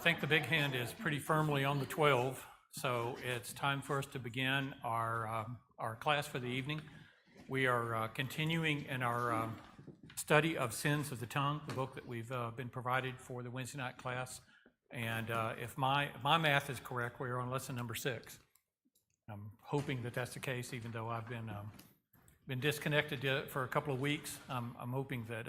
think the big hand is pretty firmly on the 12, so it's time for us to begin our class for the evening. We are continuing in our study of Sins of the Tongue, the book that we've been provided for the Wednesday night class. And if my math is correct, we are on lesson number 6. I'm hoping that that's the case, even though I've been disconnected for a couple of weeks. I'm hoping that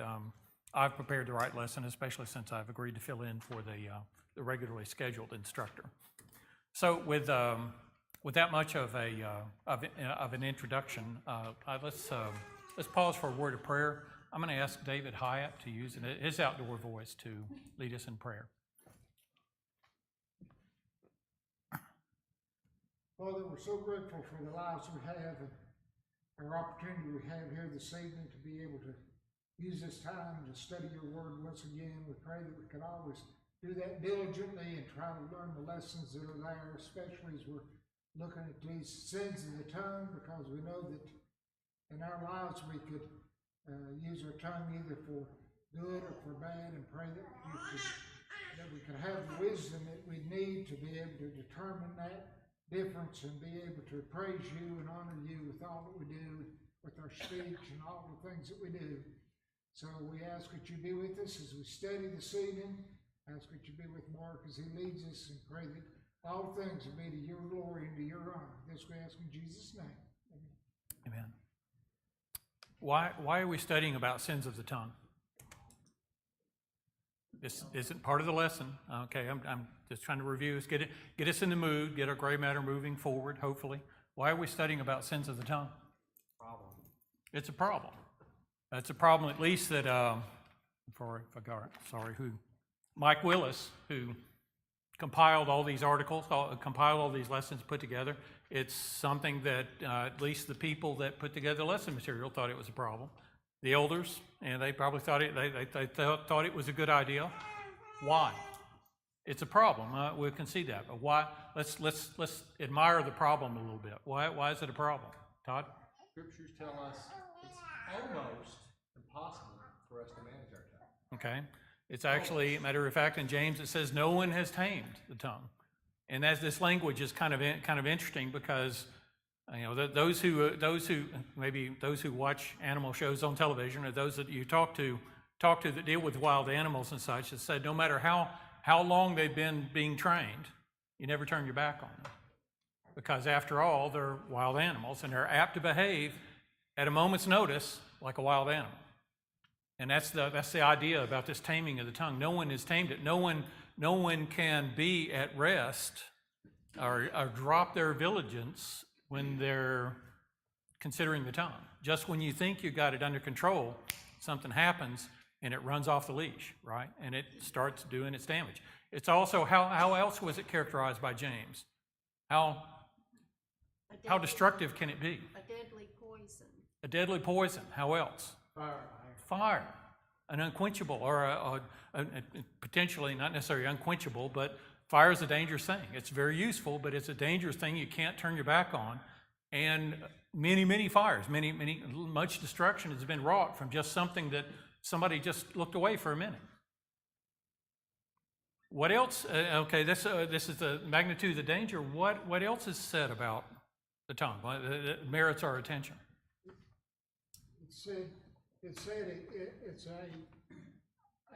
I've prepared the right lesson, especially since I've agreed to fill in for the regularly scheduled instructor. So with that much of an introduction, let's pause for a word of prayer. I'm going to ask David Hyatt to use his outdoor voice to lead us in prayer. Father, we're so grateful for the lives we have and our opportunity we have here this evening to be able to use this time to study your word once again. We pray that we can always do that diligently and try to learn the lessons that are there, especially as we're looking at these sins of the tongue, because we know that in our lives we could use our tongue either for good or for bad, and pray that we could have the wisdom that we need to be able to determine that difference and be able to praise you and honor you with all that we do, with our speech and all the things that we do. So we ask that you be with us as we study this evening. Ask that you be with Mark as he leads us, and pray that all things will be to your glory and to your honor. This we ask in Jesus' name. Amen. Amen. Why are we studying about sins of the tongue? This isn't part of the lesson. Okay, I'm just trying to review. Get us in the mood, get our gray matter moving forward, hopefully. Why are we studying about sins of the tongue? Problem. It's a problem. It's a problem, at least that, Mike Willis, who compiled all these articles, compiled all these lessons put together. It's something that at least the people that put together the lesson material thought it was a problem. The elders, and they probably thought thought it was a good idea. Why? It's a problem. We can see that. But why? Let's admire the problem a little bit. Why is it a problem, Todd? Scriptures tell us it's almost impossible for us to manage our tongue. Okay. It's actually, matter of fact, in James it says no one has tamed the tongue, and as this language is kind of interesting, because those who watch animal shows on television, or those that you talk to that deal with wild animals and such, have said no matter how long they've been being trained, you never turn your back on them, because after all, they're wild animals and they're apt to behave at a moment's notice like a wild animal. And that's the idea about this taming of the tongue. No one has tamed it. No one can be at rest or drop their vigilance when they're considering the tongue. Just when you think you got it under control, something happens and it runs off the leash, right? And it starts doing its damage. It's also, how else was it characterized by James? How destructive can it be? A deadly poison. A deadly poison. How else? Fire. An unquenchable, or a potentially not necessarily unquenchable, but fire is a dangerous thing. It's very useful, but it's a dangerous thing you can't turn your back on. And many fires, much destruction has been wrought from just something that somebody just looked away for a minute. What else? This is the magnitude of the danger. What else is said about the tongue that merits our attention? It said it's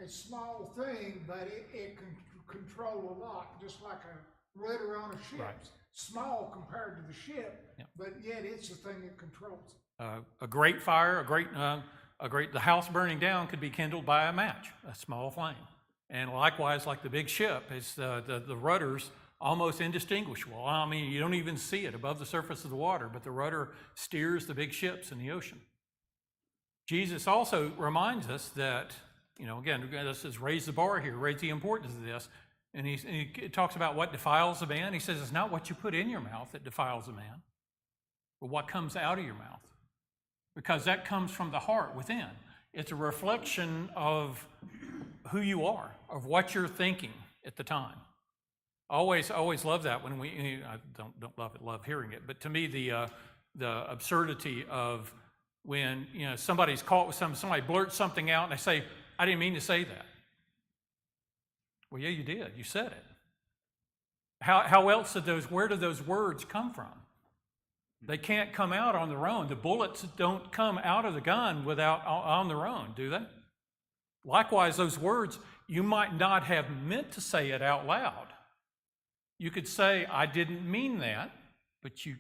a small thing, but it can control a lot, just like a rudder on a ship. Right. Small compared to the ship, Yep. but yet it's the thing it controls. A great fire, the house burning down could be kindled by a match, a small flame. And likewise, like the big ship, it's the rudder's almost indistinguishable. I mean, you don't even see it above the surface of the water, but the rudder steers the big ships in the ocean. Jesus also reminds us that, again, this is raise the bar here, raise the importance of this. And he talks about what defiles a man. He says it's not what you put in your mouth that defiles a man, but what comes out of your mouth. Because that comes from the heart within. It's a reflection of who you are, of what you're thinking at the time. I always love that when I don't love hearing it, but to me the absurdity of when somebody's caught with somebody blurts something out and they say, I didn't mean to say that. Well, yeah, you did. You said it. How else where do those words come from? They can't come out on their own. The bullets don't come out of the gun without on their own, do they? Likewise, those words, you might not have meant to say it out loud. You could say, I didn't mean that, but you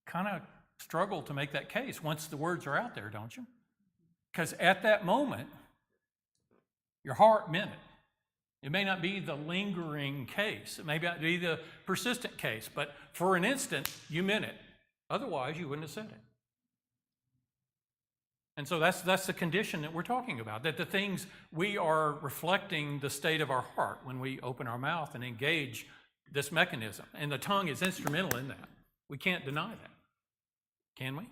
kind of struggle to make that case once the words are out there, don't you? Because at that moment, your heart meant it. It may not be the lingering case. It may not be the persistent case, but for an instant, you meant it. Otherwise, you wouldn't have said it. And so that's the condition that we're talking about, that the things we are reflecting the state of our heart when we open our mouth and engage this mechanism. And the tongue is instrumental in that. We can't deny that. Can we?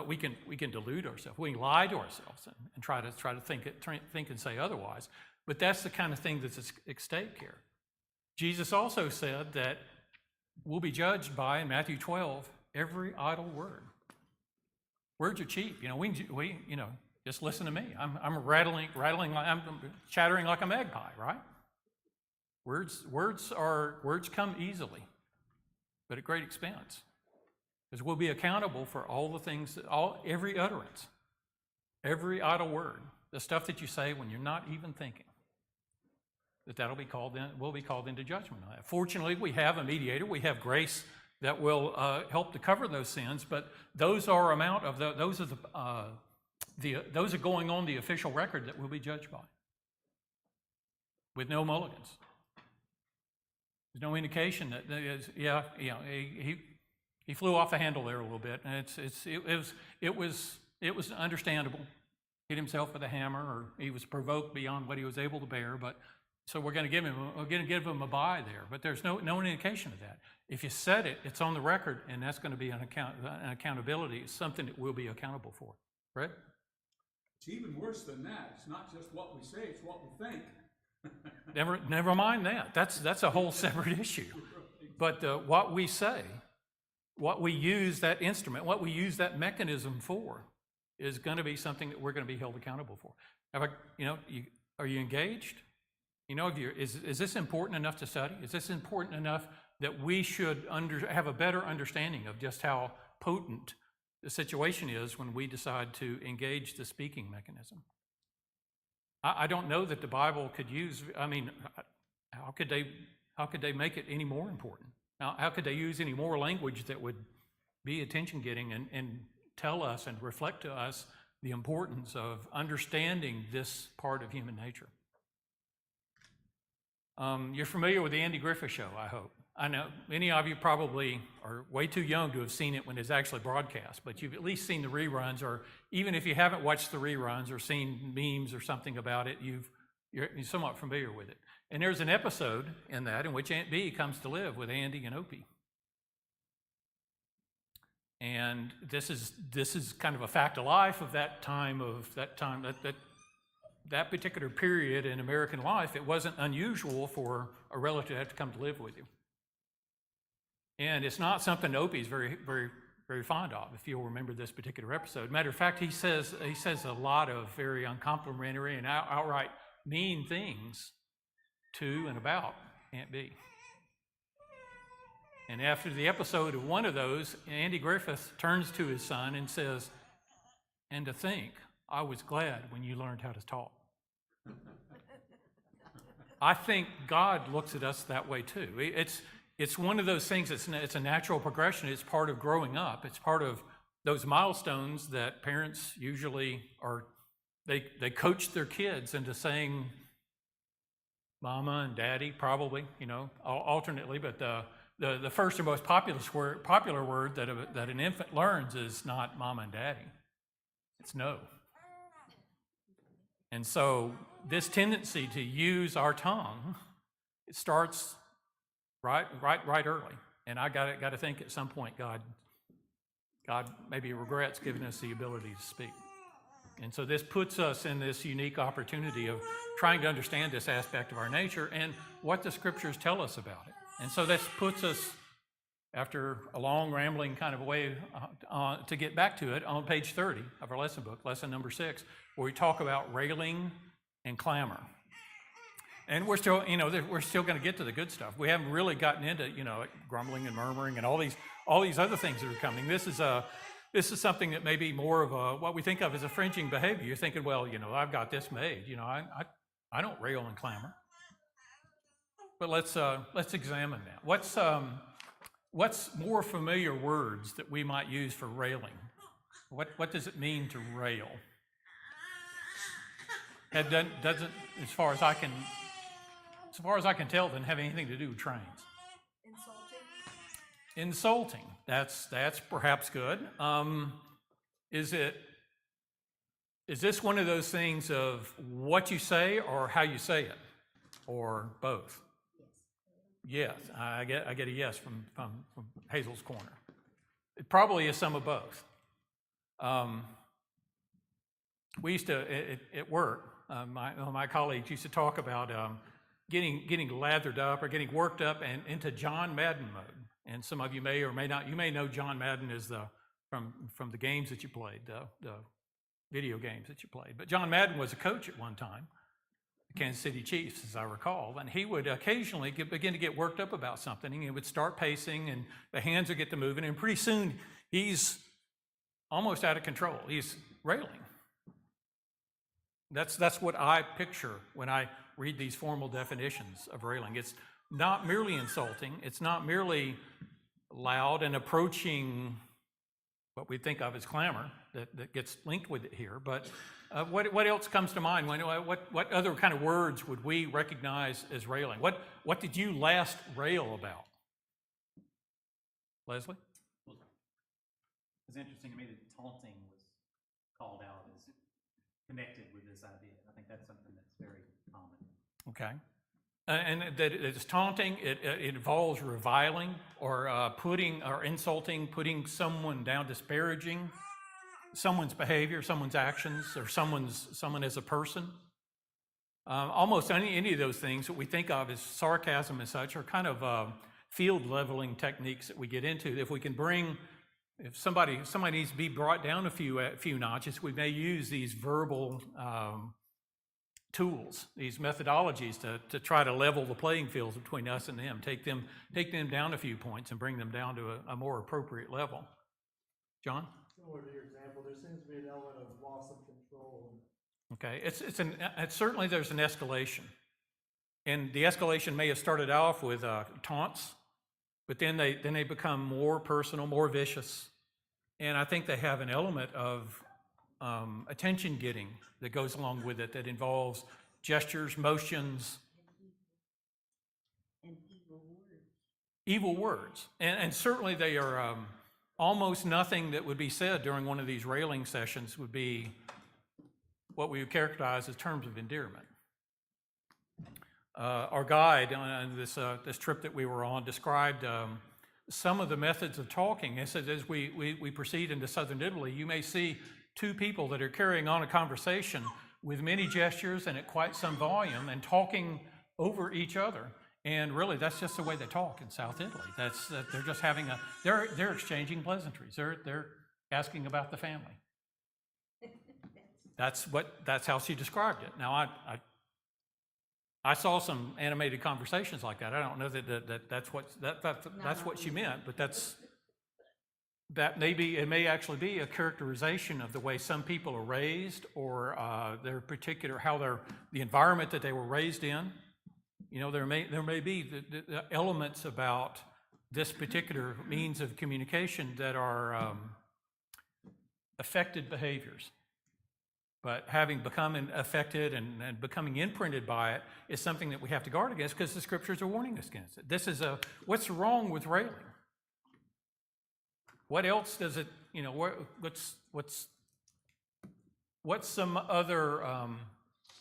We can delude ourselves. We can lie to ourselves and try to think and say otherwise. But that's the kind of thing that's at stake here. Jesus also said that we'll be judged by, in Matthew 12, every idle word. Words are cheap. We just listen to me. I'm rattling. I'm chattering like a magpie, right? Words come easily, but at great expense. Because we'll be accountable for all the things, every utterance, every idle word, the stuff that you say when you're not even thinking. We'll be called into judgment on that. Fortunately, we have a mediator. We have grace that will help to cover those sins, but those are those are going on the official record that we'll be judged by, with no mulligans. There's no indication that he flew off the handle there a little bit, and it was understandable. Hit himself with a hammer, or he was provoked beyond what he was able to bear. But so we're going to give him a bye there. But there's no indication of that. If you said it, it's on the record, and that's going to be an accountability. It's something that we'll be accountable for. Right? It's even worse than that. It's not just what we say; it's what we think. Never mind that. That's a whole separate issue. But what we say, what we use that instrument, what we use that mechanism for, is going to be something that we're going to be held accountable for. Are you engaged? Is this important enough to study? Is this important enough that we should have a better understanding of just how potent the situation is when we decide to engage the speaking mechanism? I don't know that the Bible could use. How could they make it any more important? How could they use any more language that would be attention-getting and tell us and reflect to us the importance of understanding this part of human nature? You're familiar with the Andy Griffith Show, I hope. I know many of you probably are way too young to have seen it when it's actually broadcast, but you've at least seen the reruns, or even if you haven't watched the reruns or seen memes or something about it, you're somewhat familiar with it. And there's an episode in that in which Aunt Bee comes to live with Andy and Opie. And this is kind of a fact of life of that particular period in American life. It wasn't unusual for a relative to have to come to live with you. And it's not something Opie's very, very, very fond of, if you'll remember this particular episode. Matter of fact, he says a lot of very uncomplimentary and outright mean things to and about Aunt Bee. And after the episode of one of those, Andy Griffith turns to his son and says, "And to think, I was glad when you learned how to talk." I think God looks at us that way too. It's one of those things, it's a natural progression. It's part of growing up. It's part of those milestones that parents usually they coach their kids into saying mama and daddy, probably, alternately, but the first and most popular word that an infant learns is not mama and daddy. It's no. And so this tendency to use our tongue, it starts right early. And I got to think at some point God maybe regrets giving us the ability to speak. And so this puts us in this unique opportunity of trying to understand this aspect of our nature and what the scriptures tell us about it. And so this puts us, after a long rambling kind of way to get back to it, on page 30 of our lesson book, lesson number 6, where we talk about railing and clamor. And we're still, we're still going to get to the good stuff. We haven't really gotten into, like grumbling and murmuring and all these other things that are coming. This is something that may be more of what we think of as a fringing behavior. You're thinking, well, I've got this made. I don't rail and clamor. But let's examine that. What's more familiar words that we might use for railing? What does it mean to rail? It doesn't, as far as I can tell, doesn't have anything to do with trains. Insulting. That's perhaps good. Is this one of those things of what you say or how you say it, or both? Yes, I get a yes from Hazel's corner. It probably is some of both. We used to at work. My colleagues used to talk about getting lathered up or getting worked up and into John Madden mode. And some of you may or may not. You may know John Madden as from the games that you played, the video games that you played. But John Madden was a coach at one time, the Kansas City Chiefs, as I recall, and he would occasionally begin to get worked up about something, and he would start pacing, and the hands would get to moving, and pretty soon he's almost out of control. He's railing. That's what I picture when I read these formal definitions of railing. It's not merely insulting. It's not merely loud and approaching what we think of as clamor that gets linked with it here. But what else comes to mind? What other kind of words would we recognize as railing? What did you last rail about? Leslie? It's interesting to me that taunting was called out as connected with this idea. I think that's something that's very common. Okay. And that it's taunting, it involves reviling or insulting, putting someone down, disparaging someone's behavior, someone's actions, or someone as a person. Almost any of those things that we think of as sarcasm and such are kind of field leveling techniques that we get into. If somebody needs to be brought down a few notches, we may use these verbal tools, these methodologies to try to level the playing fields between us and them, take them down a few points and bring them down to a more appropriate level. John? Similar to your example, there seems to be an element of loss of control. Okay, it's certainly there's an escalation, and the escalation may have started off with taunts, but then they become more personal, more vicious, and I think they have an element of attention getting that goes along with it that involves gestures, motions, and evil words. Evil words, and certainly they are almost nothing that would be said during one of these railing sessions would be what we would characterize as terms of endearment. Our guide on this trip that we were on described some of the methods of talking. He said, as we proceed into southern Italy, you may see two people that are carrying on a conversation with many gestures and at quite some volume and talking over each other. And really, that's just the way they talk in South Italy. They're just they're exchanging pleasantries. They're asking about the family. That's how she described it. Now, I saw some animated conversations like that. I don't know that's what she meant, but it may actually be a characterization of the way some people are raised, or their particular the environment that they were raised in. There may be the elements about this particular means of communication that are affected behaviors. But having become affected and becoming imprinted by it is something that we have to guard against because the scriptures are warning us against it. This is what's wrong with railing? What else does it, what's some other,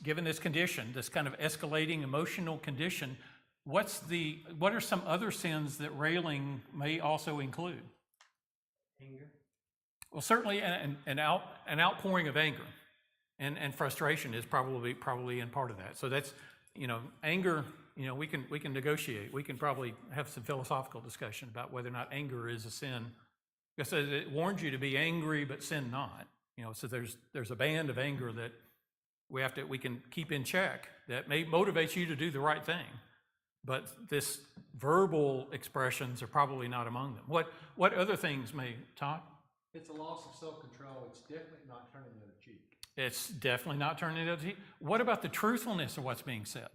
given this condition, this kind of escalating emotional condition, what are some other sins that railing may also include? Anger. Well, certainly an outpouring of anger. And frustration is probably in part of that. So that's, anger, we can negotiate. We can probably have some philosophical discussion about whether or not anger is a sin. Because it warns you to be angry, but sin not. So there's a band of anger that we can keep in check. that may motivate you to do the right thing. But this verbal expressions are probably not among them. What other things may, Todd? It's a loss of self-control. It's definitely not turning the other cheek. It's definitely not turning the other cheek. What about the truthfulness of what's being said?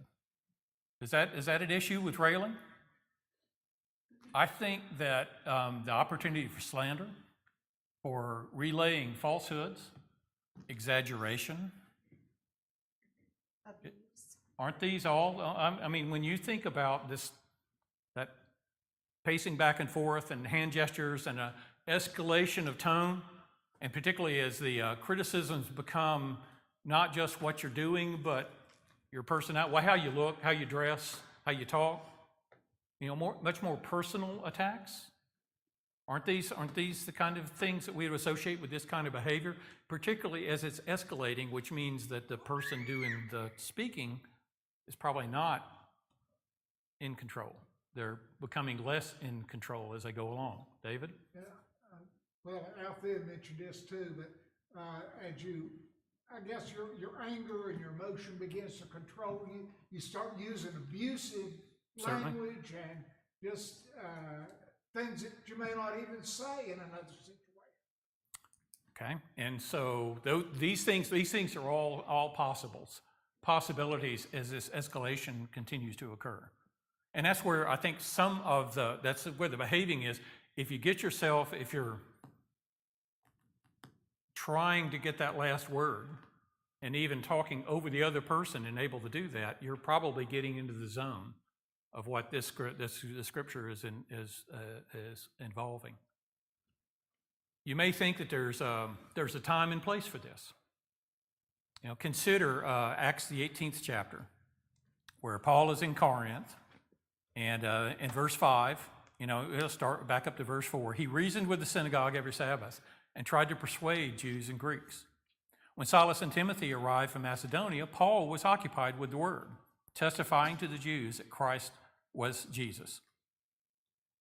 Is that an issue with railing? I think that the opportunity for slander, for relaying falsehoods, exaggeration, aren't these all? I mean, when you think about this, that pacing back and forth and hand gestures and an escalation of tone, and particularly as the criticisms become not just what you're doing, but your personality, how you look, how you dress, how you talk, much more personal attacks. Aren't these the kind of things that we would associate with this kind of behavior, particularly as it's escalating, which means that the person doing the speaking is probably not in control. They're becoming less in control as they go along. David? Yeah, well, Althea mentioned this too, but I guess your anger and your emotion begins to control you. You start using abusive Certainly. language and just things that you may not even say in another situation. Okay, and so these things are all possibilities as this escalation continues to occur. And that's where I think that's where the behaving is. If you're trying to get that last word and even talking over the other person and able to do that, you're probably getting into the zone of what this scripture is involving. You may think that there's a time and place for this. Consider Acts the 18th chapter, where Paul is in Corinth, and in verse 5, it'll start back up to verse 4. He reasoned with the synagogue every Sabbath and tried to persuade Jews and Greeks. When Silas and Timothy arrived from Macedonia, Paul was occupied with the word, testifying to the Jews that Christ was Jesus.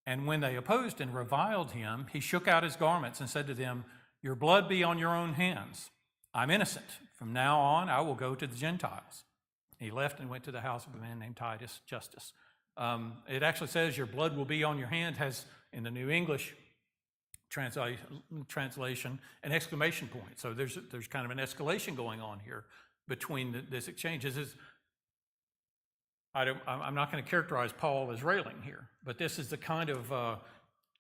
And when they opposed and reviled him, he shook out his garments and said to them, "Your blood be on your own hands. I'm innocent. From now on, I will go to the Gentiles." He left and went to the house of a man named Titus Justus. It actually says, "Your blood will be on your hand," has in the New English translation an exclamation point. So there's kind of an escalation going on here between this exchange. I'm not going to characterize Paul as railing here, but this is the kind of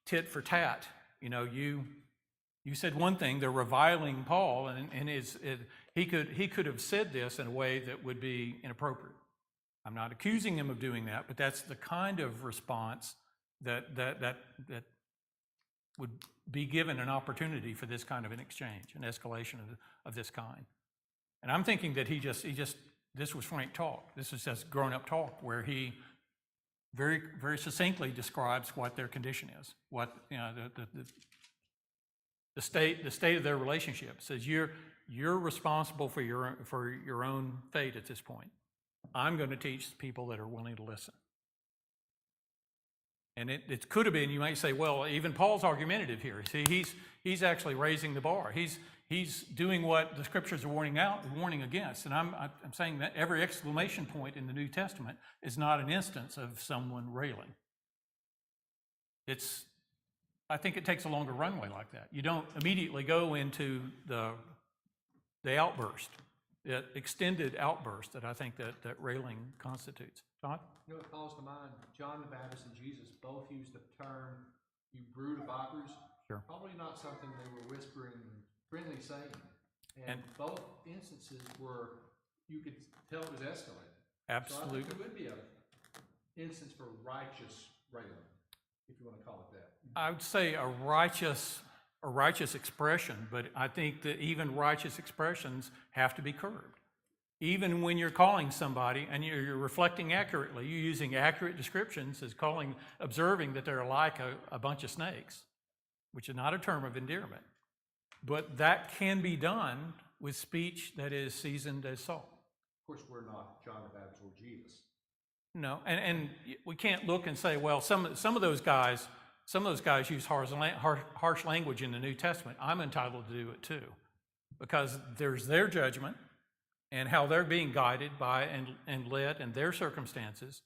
tit for tat. You said one thing, they're reviling Paul, and he could have said this in a way that would be inappropriate. I'm not accusing him of doing that, but that's the kind of response that would be given an opportunity for this kind of an exchange, an escalation of this kind. And I'm thinking that this was frank talk. This is just grown-up talk where he very, very succinctly describes what their condition is, what the state of their relationship. Says you're responsible for your own fate at this point. I'm going to teach people that are willing to listen. And it could have been, you might say, well, even Paul's argumentative here. See, he's actually raising the bar. He's doing what the scriptures are warning against. And I'm saying that every exclamation point in the New Testament is not an instance of someone railing. I think it takes a longer runway like that. You don't immediately go into the outburst, the extended outburst that I think that railing constitutes. Todd? What calls to mind, John the Baptist and Jesus both used the term, "you brood of vipers." Sure. Probably not something they were whispering, friendly saying. And both instances were, you could tell it was escalating. Absolutely. So I think there would be an instance for righteous railing, if you want to call it that. I would say a righteous expression, but I think that even righteous expressions have to be curbed. Even when you're calling somebody and you're reflecting accurately, you're using accurate descriptions as observing that they're like a bunch of snakes, which is not a term of endearment. But that can be done with speech that is seasoned as salt. Of course, we're not John the Baptist or Jesus. No, and we can't look and say, well, some of those guys use harsh language in the New Testament. I'm entitled to do it too, because there's their judgment, and how they're being guided by and led in their circumstances.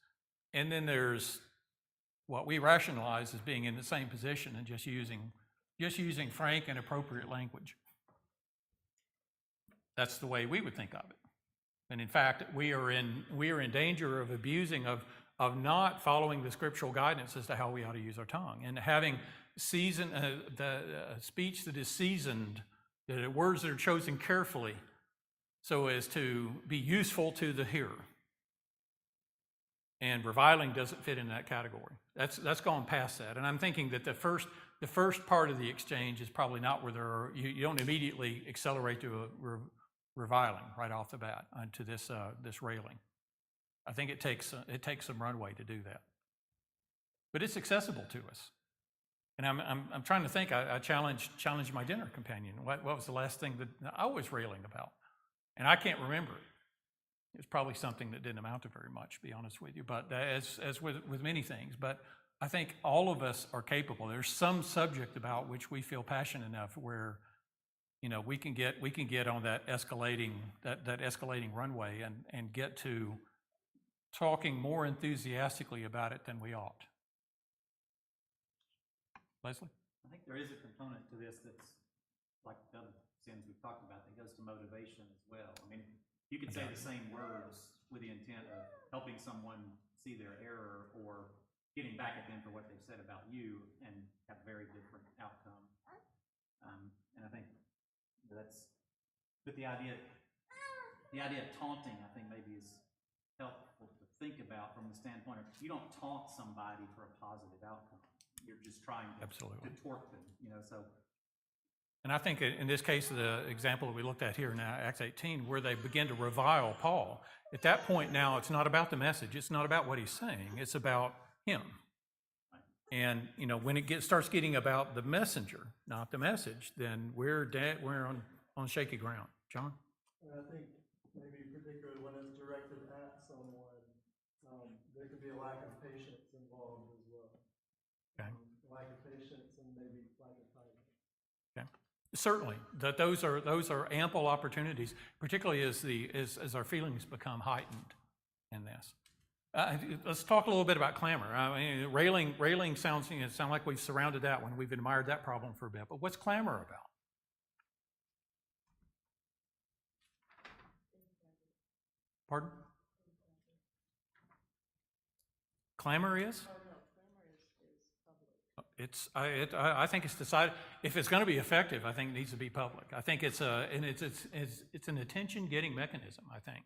And then there's what we rationalize as being in the same position and just using frank and appropriate language. That's the way we would think of it. And in fact, we are in danger of abusing, of not following the scriptural guidance as to how we ought to use our tongue, and having speech that is seasoned, the words that are chosen carefully so as to be useful to the hearer. And reviling doesn't fit in that category. That's gone past that. And I'm thinking that the first part of the exchange is probably not where you don't immediately accelerate to a reviling right off the bat to this railing. I think it takes some runway to do that, but it's accessible to us. And I'm trying to think. I challenged my dinner companion. What was the last thing that I was railing about? And I can't remember it. It was probably something that didn't amount to very much, to be honest with you. But as with many things, but I think all of us are capable. There's some subject about which we feel passionate enough where, we can get on that escalating runway and get to talking more enthusiastically about it than we ought. Leslie? I think there is a component to this that's like the other sins we've talked about that goes to motivation as well. I mean, you could say the same words with the intent of helping someone see their error or getting back at them for what they've said about you and have very different outcome. And I think but the idea of taunting, I think maybe is helpful to think about from the standpoint of you don't taunt somebody for a positive outcome. You're just trying to tort them, so. And I think in this case, the example that we looked at here in Acts 18, where they begin to revile Paul, at that point now, it's not about the message. It's not about what he's saying. It's about him. And, when it starts getting about the messenger, not the message, then we're on shaky ground. John? And I think maybe particularly when it's directed at someone, there could be a lack of patience involved as well. Okay. Lack of patience and maybe lack of timing. Okay. Certainly, that those are ample opportunities, particularly as our feelings become heightened in this. Let's talk a little bit about clamor. I mean, railing sounds like we've surrounded that one. We've admired that problem for a bit. But what's clamor about? Pardon? Clamor is? I think it's decided. If it's going to be effective, I think it needs to be public. I think it's an attention-getting mechanism. I think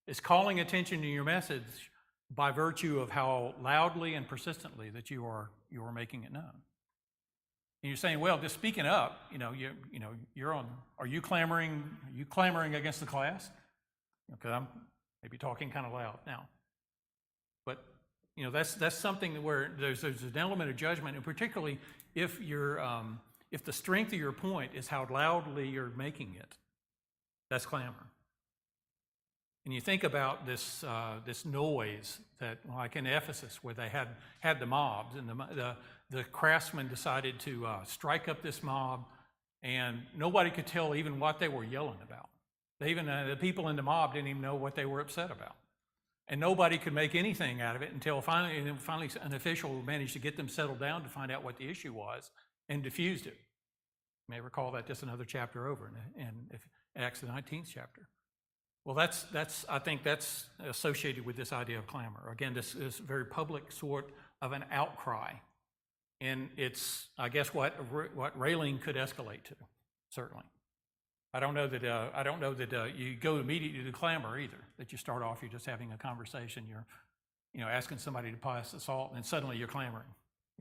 it's calling attention to your message by virtue of how loudly and persistently that you are making it known. And you're saying, well, just speaking up. You're on. Are you clamoring? Are you clamoring against the class? Because I'm maybe talking kind of loud now. But that's something where there's an element of judgment, and particularly if the strength of your point is how loudly you're making it, that's clamor. And you think about this noise that, like in Ephesus, where they had the mobs, and the craftsmen decided to strike up this mob, and nobody could tell even what they were yelling about. The people in the mob didn't even know what they were upset about. And nobody could make anything out of it until finally an official managed to get them settled down to find out what the issue was and diffused it. You may recall that just another chapter over in Acts the 19th chapter. Well, I think that's associated with this idea of clamor. Again, this very public sort of an outcry, and it's, I guess, what railing could escalate to. Certainly, I don't know that you go immediately to clamor either. That you start off, you're just having a conversation. You're asking somebody to pass the salt, and suddenly you're clamoring.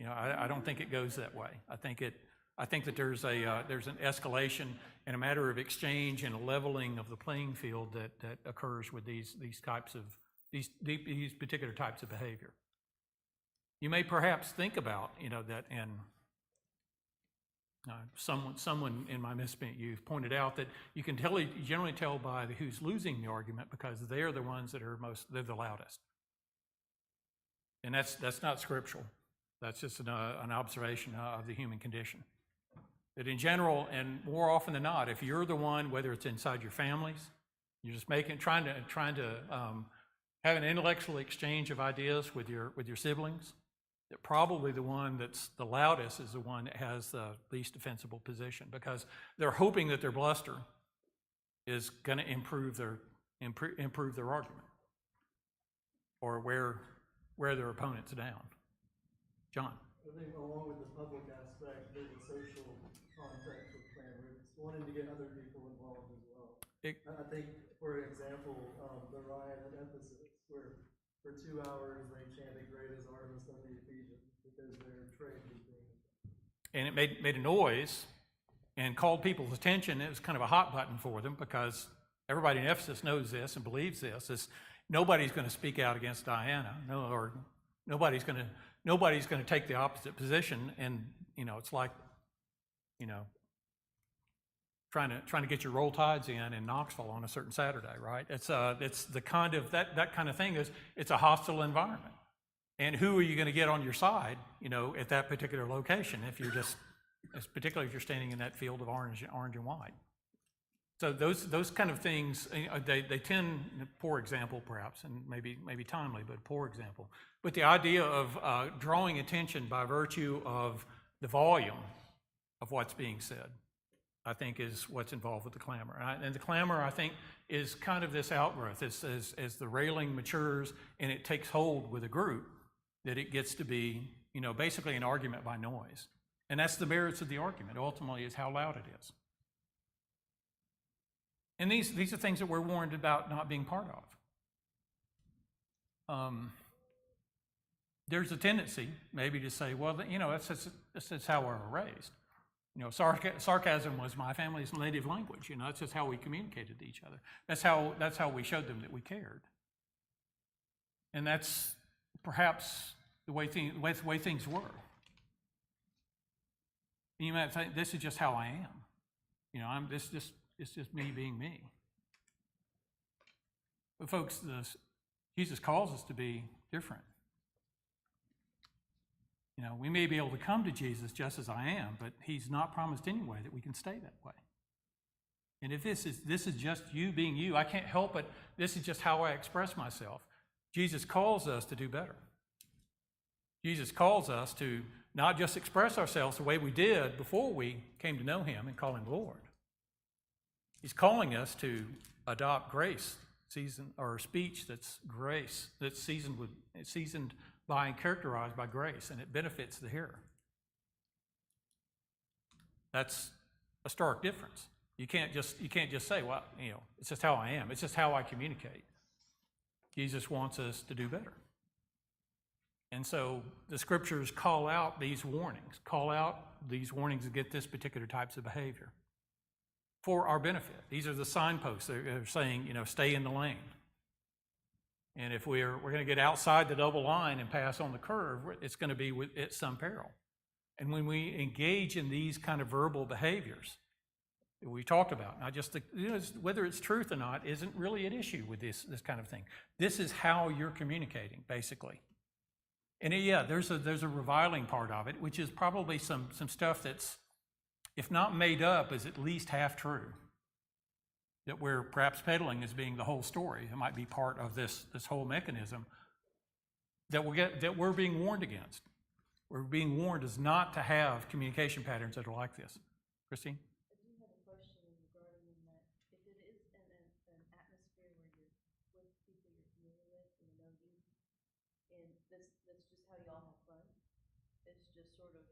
I don't think it goes that way. I think that there's an escalation and a matter of exchange and a leveling of the playing field that occurs with these particular types of behavior. You may perhaps think about that, and someone in my misspent youth pointed out that you can generally tell by who's losing the argument because they're the ones that they're the loudest, and that's not scriptural. That's just an observation of the human condition. That in general, and more often than not, if you're the one, whether it's inside your families, You're just trying to have an intellectual exchange of ideas with your siblings. That probably the one that's the loudest is the one that has the least defensible position, because they're hoping that their bluster is going to improve their argument or wear their opponents down. John. I think along with the public aspect, there's a social context with clamor. It's wanting to get other people involved as well. I think, for example, the riot at Ephesus, where for 2 hours they chanted, "Great is Artemis of the Ephesians," because their trade was being. And it made a noise and called people's attention. It was kind of a hot button for them, because everybody in Ephesus knows this and believes this. Nobody's going to speak out against Diana, or nobody's going to take the opposite position. And it's like, trying to get your roll tides in Knoxville on a certain Saturday, right? It's the kind of that kind of thing. It's a hostile environment. And who are you going to get on your side, at that particular location, if you're particularly if you're standing in that field of orange and white? So those kind of things, they tend, poor example perhaps, and maybe timely, but poor example. But the idea of drawing attention by virtue of the volume of what's being said, I think, is what's involved with the clamor. And the clamor, I think, is kind of this outgrowth. As the railing matures and it takes hold with a group, that it gets to be, basically an argument by noise. And that's the merits of the argument, ultimately, is how loud it is. And these are things that we're warned about not being part of. There's a tendency maybe to say, well, that's just how we're raised. Sarcasm was my family's native language. That's just how we communicated to each other. That's how we showed them that we cared. And that's perhaps the way things were. And you might think, this is just how I am. It's just me being me. But folks, Jesus calls us to be different. We may be able to come to Jesus just as I am, but he's not promised anyway that we can stay that way. And if this is just you being you, I can't help it. This is just how I express myself. Jesus calls us to do better. Jesus calls us to not just express ourselves the way we did before we came to know him and call him Lord. He's calling us to adopt grace, speech that's grace, that's seasoned by and characterized by grace, and it benefits the hearer. That's a stark difference. You can't just say, well, it's just how I am. It's just how I communicate. Jesus wants us to do better. And so the scriptures call out these warnings against this particular types of behavior for our benefit. These are the signposts. They're saying, stay in the lane. And if we're going to get outside the double line and pass on the curve, it's going to be at some peril. And when we engage in these kind of verbal behaviors that we talked about, not just whether it's truth or not isn't really an issue with this kind of thing. This is how you're communicating, basically. And there's a reviling part of it, which is probably some stuff that's, if not made up, is at least half true. That we're perhaps peddling as being the whole story. It might be part of this whole mechanism that we're being warned against. We're being warned as not to have communication patterns that are like this. Christine? I do have a question regarding that. If it is an atmosphere where you're with people you're familiar with and know you, and that's just how y'all have fun, it's just sort of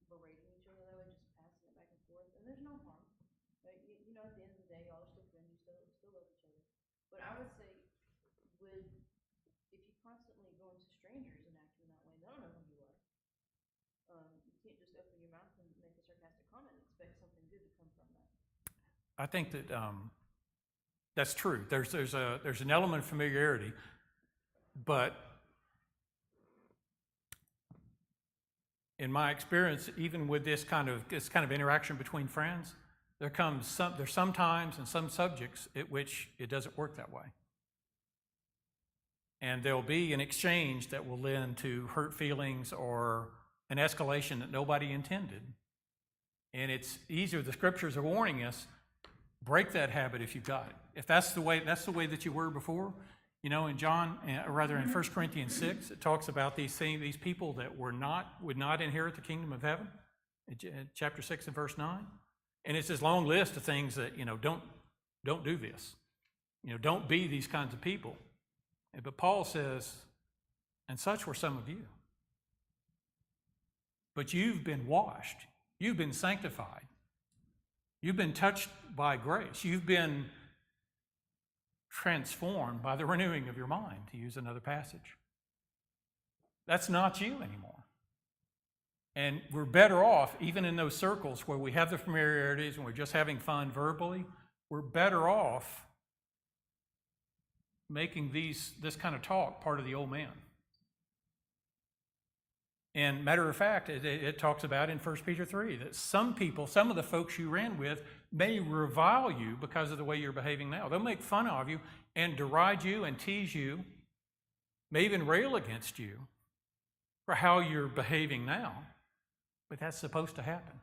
berating each other that way, just passing it back and forth, and there's no harm. Right? At the end of the day, y'all are still friends, you still love each other. But I would say, if you constantly go into strangers and act in that way, they don't know who you are. You can't just open your mouth and make a sarcastic comment and expect something good to come from that. I think that that's true. There's an element of familiarity, but in my experience, even with this kind of interaction between friends, there's some times and some subjects at which it doesn't work that way. And there'll be an exchange that will lend to hurt feelings or an escalation that nobody intended. And it's easier, the scriptures are warning us, break that habit if you've got it. If that's the way that you were before, you know, in John, or rather in 1 Corinthians 6, it talks about these people that would not inherit the kingdom of heaven, in chapter 6 and verse 9. And it's this long list of things that, you know, don't do this. You know, don't be these kinds of people. But Paul says, and such were some of you. But you've been washed. You've been sanctified. You've been touched by grace. You've been transformed by the renewing of your mind, to use another passage. That's not you anymore. And we're better off, even in those circles where we have the familiarities and we're just having fun verbally, we're better off making this kind of talk part of the old man. And matter of fact, it talks about in 1 Peter 3 that some people, some of the folks you ran with, may revile you because of the way you're behaving now. They'll make fun of you and deride you and tease you, may even rail against you for how you're behaving now. But that's supposed to happen.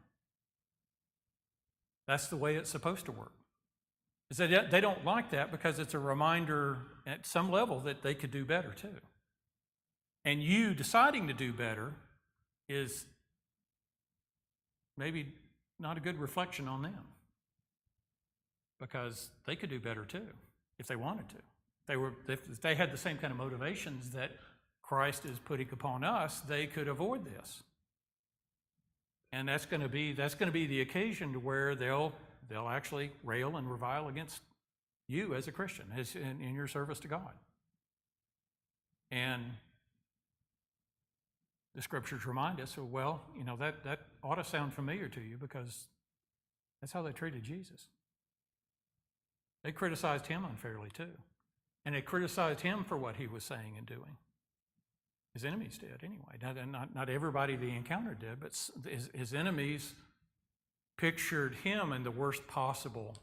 That's the way it's supposed to work. Is that they don't like that because it's a reminder at some level that they could do better too. And you deciding to do better is maybe not a good reflection on them, because they could do better too if they wanted to. If they had the same kind of motivations that Christ is putting upon us, they could avoid this. And that's going to be the occasion to where they'll actually rail and revile against you as a Christian, as in your service to God. And the scriptures remind us, well, you know, that ought to sound familiar to you, because that's how they treated Jesus. They criticized him unfairly too. And they criticized him for what he was saying and doing. His enemies did anyway. Not everybody they encountered did, but his enemies pictured him in the worst possible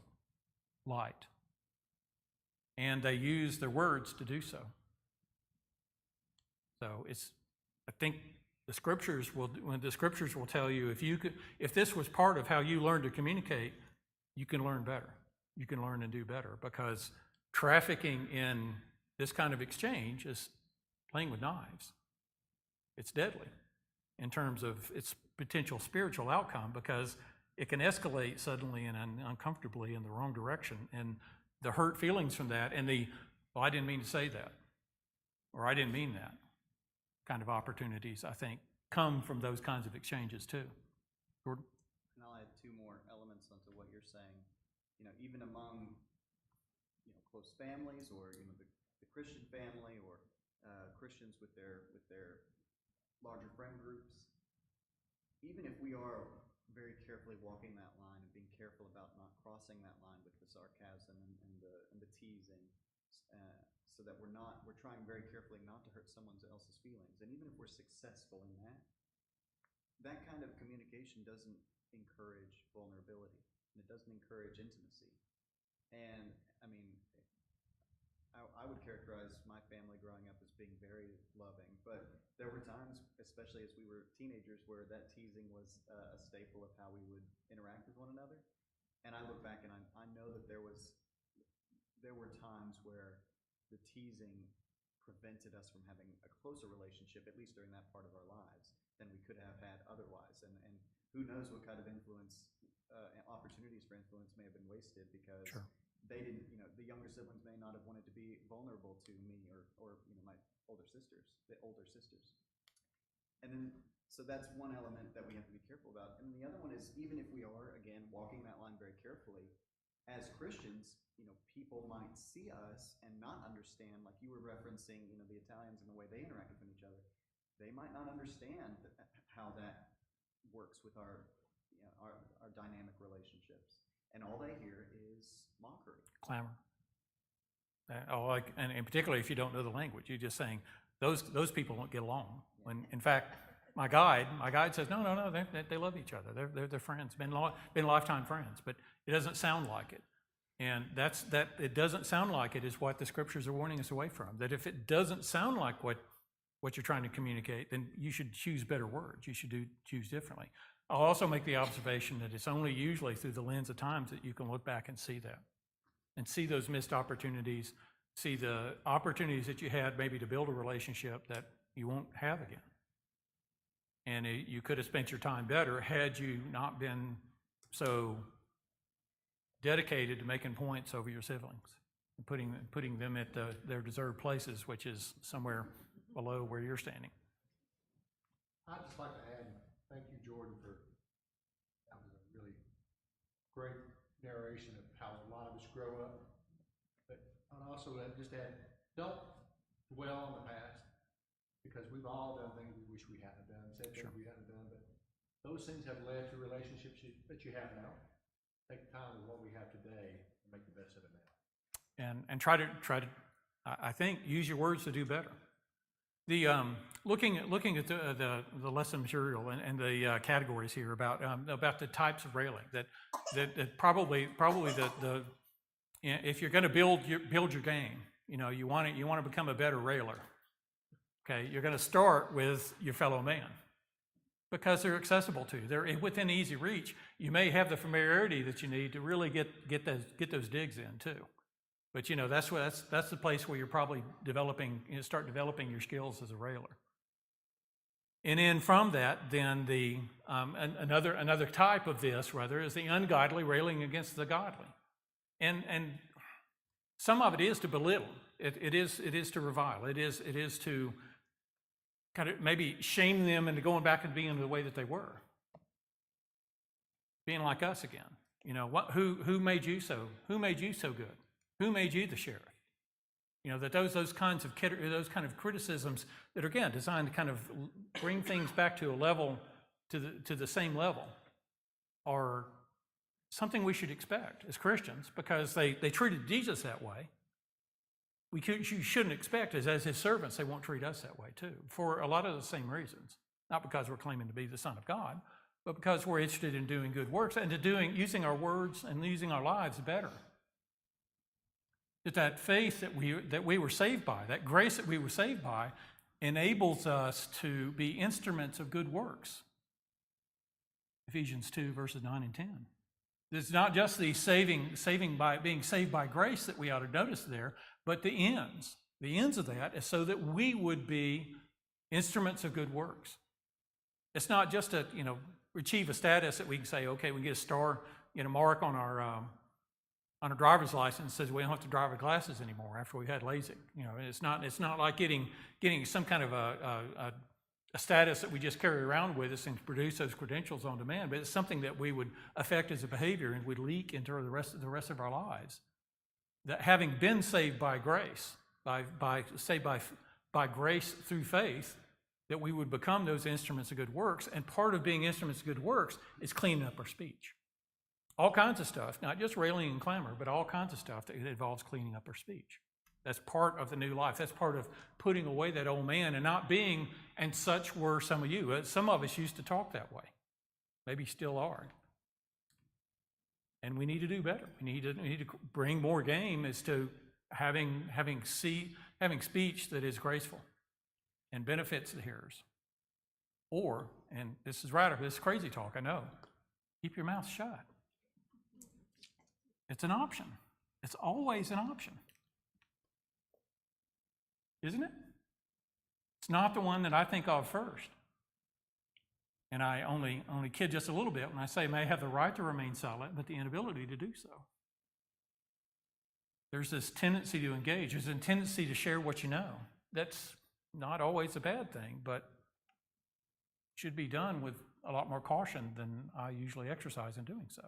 light. And they used their words to do so. So I think the scriptures will tell you, if this was part of how you learn to communicate, you can learn better. You can learn and do better, because trafficking in this kind of exchange is playing with knives. It's deadly in terms of its potential spiritual outcome, because it can escalate suddenly and uncomfortably in the wrong direction. And the hurt feelings from that and well, I didn't mean to say that, or I didn't mean that kind of opportunities, I think, come from those kinds of exchanges too. Gordon? And I'll add two more elements onto what you're saying. You know, even among, you know, close families, or, you know, the Christian family, or Christians with their larger friend groups, even if we are very carefully walking that line and being careful about not crossing that line with the sarcasm and the teasing, so that we're trying very carefully not to hurt someone else's feelings. And even if we're successful in that kind of communication doesn't encourage vulnerability, and it doesn't encourage intimacy. And I mean, I would characterize my family growing up as being very loving, but there were times, especially as we were teenagers, where that teasing was a staple of how we would interact with one another. And I look back and I know that there were times where the teasing prevented us from having a closer relationship, at least during that part of our lives, than we could have had otherwise. And who knows what kind of influence, opportunities for influence may have been wasted, because Sure. They didn't, you know, the younger siblings may not have wanted to be vulnerable to me or you know, my the older sisters. And then, so that's one element that we have to be careful about. And the other one is, even if we are, again, walking that line very carefully, as Christians, you know, people might see us and not understand, like you were referencing, you know, the Italians and the way they interacted with each other. They might not understand how that works with our dynamic relationships. And all they hear is mockery. Clamor. And particularly if you don't know the language, you're just saying, those people don't get along. When, in fact, my guide says, no, they love each other. They're friends, been lifetime friends, but it doesn't sound like it. And it doesn't sound like it is what the scriptures are warning us away from. That if it doesn't sound like what you're trying to communicate, then you should choose better words. You should choose differently. I'll also make the observation that it's only usually through the lens of times that you can look back and see that, and see those missed opportunities, see the opportunities that you had maybe to build a relationship that you won't have again. And you could have spent your time better had you not been so dedicated to making points over your siblings, and putting them at their deserved places, which is somewhere below where you're standing. I'd just like to add, thank you, Jordan, that was a really great narration of how a lot of us grow up. But I'd also just add, don't dwell on the past, because we've all done things we wish we hadn't done, said things we hadn't done, but those things have led to relationships that you have now. Take time with what we have today and make the best of it now. And try to, I think, use your words to do better. The looking at the lesson material and the categories here about the types of railing that probably the if you're going to build your game, you want to become a better railer. Okay, you're going to start with your fellow man, because they're accessible to you. They're within easy reach. You may have the familiarity that you need to really get those digs in too. But that's the place where you're probably start developing your skills as a railer. And then from that, then the another type of this rather is the ungodly railing against the godly, and some of it is to belittle. It is to revile. It is to kind of maybe shame them into going back and being the way that they were, being like us again. Who made you so? Who made you so good? Who made you the sheriff? That those kind of criticisms that are, again, designed to kind of bring things back to a level, to the same level, are something we should expect as Christians, because they treated Jesus that way. You shouldn't expect as his servants, they won't treat us that way too, for a lot of the same reasons. Not because we're claiming to be the Son of God, but because we're interested in doing good works and using our words and using our lives better. That faith that we were saved by, that grace that we were saved by, enables us to be instruments of good works. Ephesians 2, verses 9 and 10. It's not just the saving by being saved by grace that we ought to notice there, but the ends. The ends of that is so that we would be instruments of good works. It's not just to achieve a status that we can say, okay, we get a star, get a mark on our driver's license that says we don't have to drive our glasses anymore after we had LASIK. It's not like getting some kind of a status that we just carry around with us and produce those credentials on demand, but it's something that we would affect as a behavior and would leak into the rest of our lives. That having been saved by grace, by grace through faith, that we would become those instruments of good works, and part of being instruments of good works is cleaning up our speech. All kinds of stuff, not just railing and clamor, but all kinds of stuff that involves cleaning up our speech. That's part of the new life. That's part of putting away that old man and not being, and such were some of you. Some of us used to talk that way. Maybe still are. And we need to do better. We need to bring more game as to having speech that is graceful and benefits the hearers. Or, and this is crazy talk, I know, keep your mouth shut. It's an option. It's always an option. Isn't it? It's not the one that I think of first. And I only kid just a little bit when I say may have the right to remain silent, but the inability to do so. There's this tendency to engage. There's a tendency to share what you know. That's not always a bad thing, but should be done with a lot more caution than I usually exercise in doing so.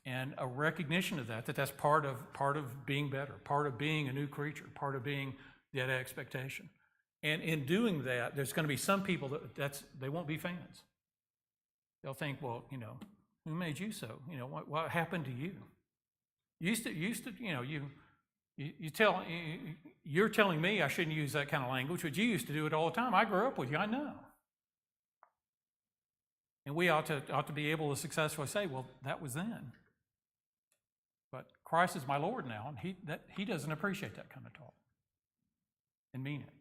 And a recognition of that's part of being better, part of being a new creature, part of being that expectation. And in doing that, there's going to be some people they won't be fans. They'll think, well, who made you so? What happened to you? You're telling me I shouldn't use that kind of language, but you used to do it all the time. I grew up with you, I know. And we ought to be able to successfully say, well, that was then. But Christ is my Lord now, and he doesn't appreciate that kind of talk and mean it.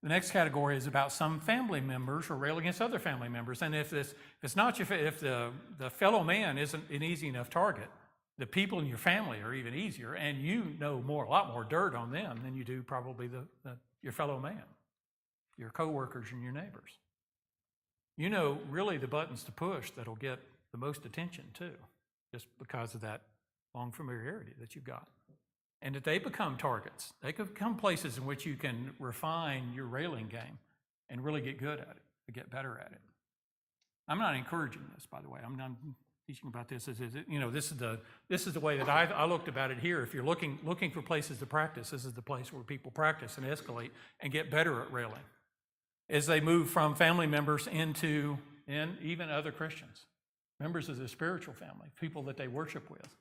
The next category is about some family members or rail against other family members. And if it's not your, if the fellow man isn't an easy enough target, the people in your family are even easier, and you know a lot more dirt on them than you do probably your fellow man, your coworkers and your neighbors. You know really the buttons to push that'll get the most attention too, just because of that long familiarity that you've got. And that they become targets. They could become places in which you can refine your railing game and really get good at it, to get better at it. I'm not encouraging this, by the way. I'm not teaching about this. This is the way that I looked about it here. If you're looking for places to practice, this is the place where people practice and escalate and get better at railing as they move from family members into even other Christians, members of the spiritual family, people that they worship with.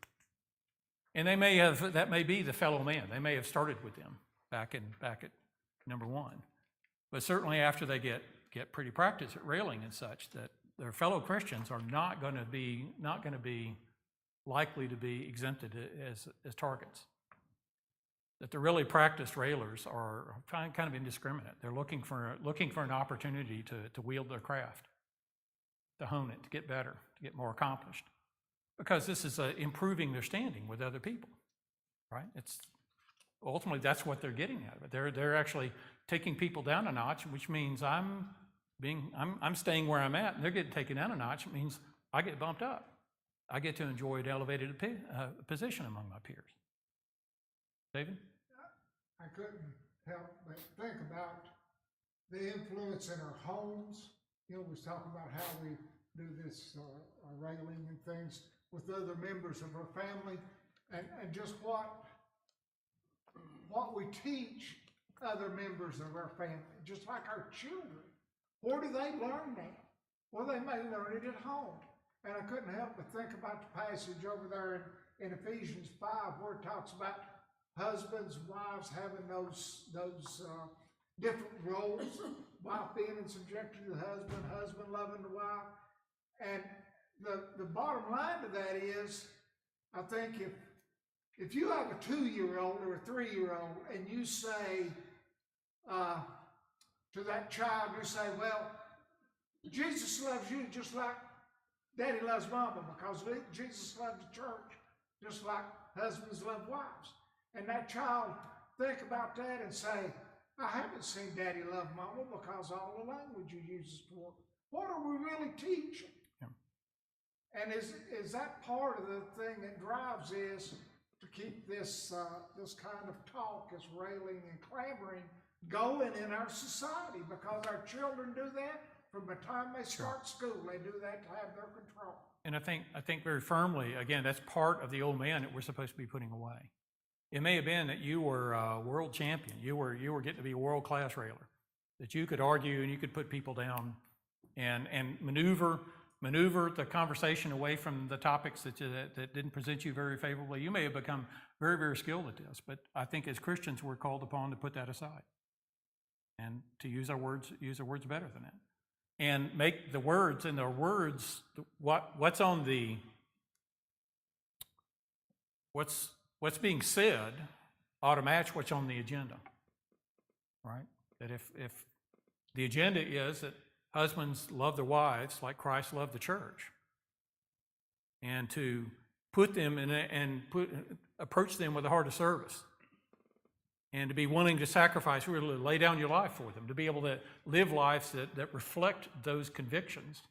And that may be the fellow man. They may have started with them back at number one. But certainly after they get pretty practice at railing and such, that their fellow Christians are not going to be likely to be exempted as targets. That the really practiced railers are kind of indiscriminate. They're looking for an opportunity to wield their craft, to hone it, to get better, to get more accomplished. Because this is improving their standing with other people, right? Ultimately that's what they're getting out of it. They're actually taking people down a notch, which means I'm staying where I'm at, and they're getting taken down a notch. It means I get bumped up. I get to enjoy an elevated position among my peers. David? I couldn't help but think about the influence in our homes. We was talking about how we do this railing and things with other members of our family, and just what we teach other members of our family, just like our children. Where do they learn that? Well, they may learn it at home. And I couldn't help but think about the passage over there in Ephesians 5, where it talks about husbands, wives having those different roles, wife being in subjection to the husband loving the wife. And the bottom line to that is, I think if you have a 2-year-old or a 3-year-old and you say to that child, you say, well, Jesus loves you just like Daddy loves Mama, because Jesus loved the church just like husbands love wives. And that child think about that and say, I haven't seen Daddy love Mama because all the language you use for it. What are we really teaching? And is that part of the thing that drives is to keep this kind of talk, this railing and clamoring going in our society, because our children do that from the time they start school. They do that to have their control. And I think very firmly, again, that's part of the old man that we're supposed to be putting away. It may have been that you were a world champion. You were getting to be a world-class railer, that you could argue and you could put people down and maneuver the conversation away from the topics that didn't present you very favorably. You may have become very, very skilled at this, but I think as Christians we're called upon to put that aside and to use our words better than that, and make the words what's being said ought to match what's on the agenda, right? That if the agenda is that husbands love their wives like Christ loved the church, and to put them approach them with a heart of service, and to be willing to sacrifice, really lay down your life for them, to be able to live lives that reflect those convictions,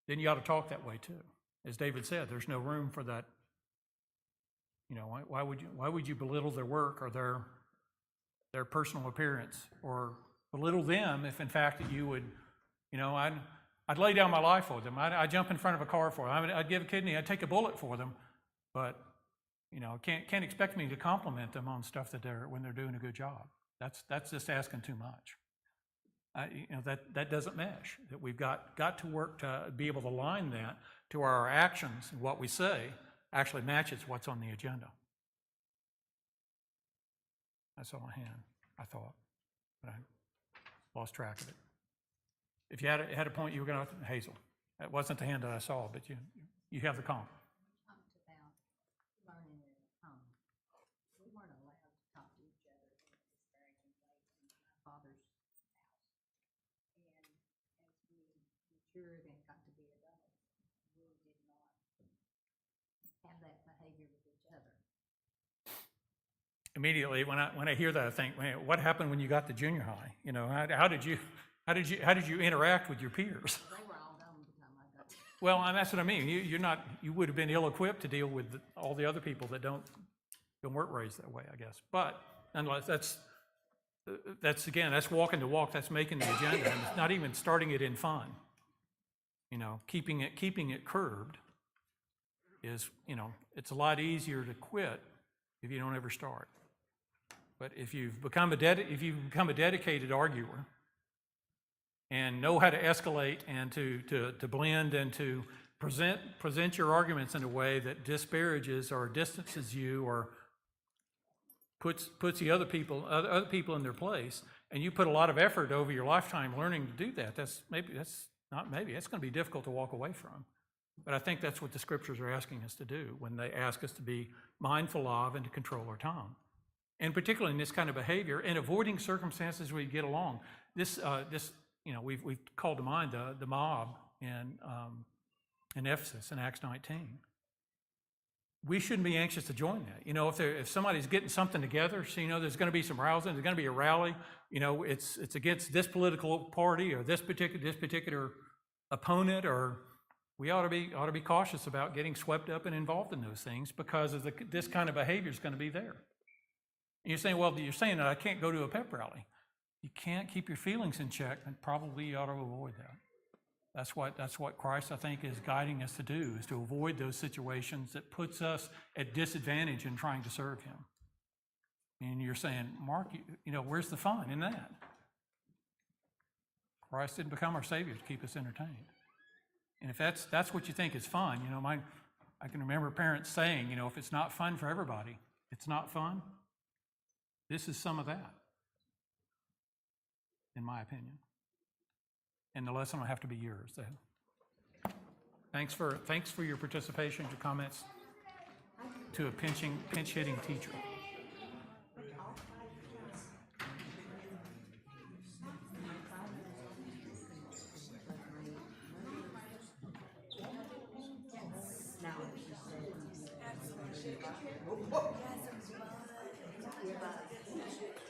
then you ought to talk that way too. As David said, there's no room for that. Why would you belittle their work or their personal appearance, or belittle them if in fact that you would, I'd lay down my life for them. I'd jump in front of a car for them. I'd give a kidney. I'd take a bullet for them. But can't expect me to compliment them on stuff when they're doing a good job. That's just asking too much. That doesn't mesh. That we've got to work to be able to align that to our actions, and what we say actually matches what's on the agenda. That's all I thought, but I lost track of it. If you had a point you were going to, Hazel, that wasn't the hand that I saw, but you have the comment. Talked about learning in the home. We weren't allowed to talk to each other in a disparaging way in my father's matured and got to be adults, really did not have that behavior with each other. Immediately, when I hear that, I think, man, what happened when you got to junior high? You know, how did you interact with your peers? They were all gone by the time I got to. Well, and that's what I mean. You would have been ill-equipped to deal with all the other people that weren't raised that way, I guess. But nonetheless, that's walking the walk. That's making the agenda, and it's not even starting it in fun. You know, keeping it curbed is, you know, it's a lot easier to quit if you don't ever start. But if you've become a dedicated arguer and know how to escalate and to blend and to present your arguments in a way that disparages or distances you or puts the other people in their place, and you put a lot of effort over your lifetime learning to do that, that's going to be difficult to walk away from. But I think that's what the scriptures are asking us to do when they ask us to be mindful of and to control our tongue. And particularly in this kind of behavior and avoiding circumstances where you get along. This you know, we've called to mind the mob in Ephesus in Acts 19. We shouldn't be anxious to join that. You know, if somebody's getting something together, so you know there's going to be some rousing, there's going to be a rally. You know, it's against this political party or this particular opponent, or we ought to be cautious about getting swept up and involved in those things because of this kind of behavior is going to be there. And you're saying, well, you're saying that I can't go to a pep rally. You can't keep your feelings in check, and probably you ought to avoid that. That's what Christ, I think, is guiding us to do, is to avoid those situations that puts us at disadvantage in trying to serve him. And you're saying, Mark, you know, where's the fun in that? Christ didn't become our Savior to keep us entertained. And if that's what you think is fun, you know, I can remember parents saying, you know, if it's not fun for everybody, it's not fun. This is some of that, in my opinion. And the lesson will have to be yours. Thanks for your participation, your comments to a pinch-hitting teacher.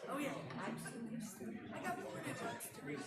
Oh yeah, I got 4 new bucks to read.